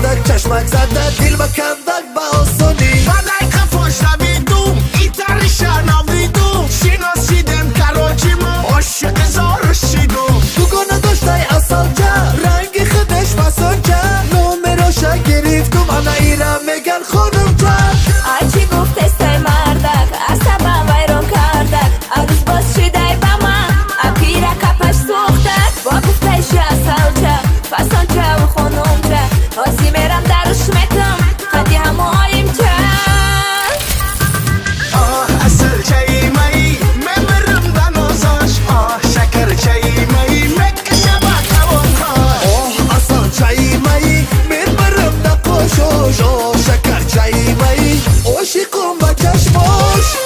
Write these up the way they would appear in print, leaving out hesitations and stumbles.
داشتک چشمک زده دل بکندک با آسانی بدای قفاش نبیدوم ایتریشن نبیدوم شناسیدم کراچی ما عاشق زارش شیدوم دوگانه داشته اصل جا رنگ خودش مسانجا نومراشه گرفتم انا ایرم میگن خانم جا آچی گفت استای مردک اصابم ویرون کردک عروس باز شیدای با من اپیره کپش سوختک با گفتش اصل جا فسانجا و خانم جا آزی میرم درش میکم خدی همو آیم جا اصل چایی مایی میبرم دنازاش شکر چایی مایی مکشه با توان کاش اصل چایی مایی میبرم نقاشاش شکر چایی مایی عاشقم با چشماش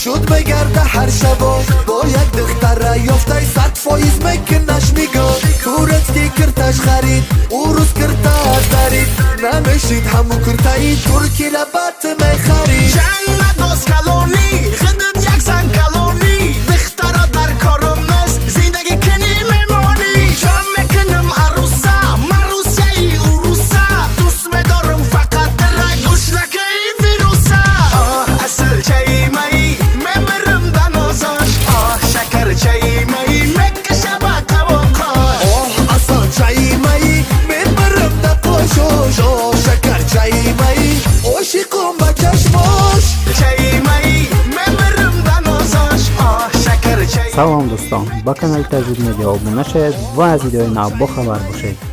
شد بگرده هر شبا با یک دختر یافته 100% میکنش نگاه کورت که کرتش خرید او روز کرته دارید نمیشید همو کرته ای ترکی لبت میخرید جنگ نداز کلونی خدت یک زن کلونی دخترا در کارم نست زندگی کنی میمانی جان میکنم عروسا مروسه ای اوروسا دوست میدارم فقط در گوش نکی ویروسا اصل چایی مایی میبرم دنازاش شکر چایی مایی مکشه با توان کاش اصل چایی مایی میبرم نقاشاش شکر چایی مایی عاشقم با چشماش چایی مایی میبرم دنازاش شکر چایی. سلام دوستان، با کانال تجدید مدیا ابونه شید و از ویدیوی نو با خبر باشید.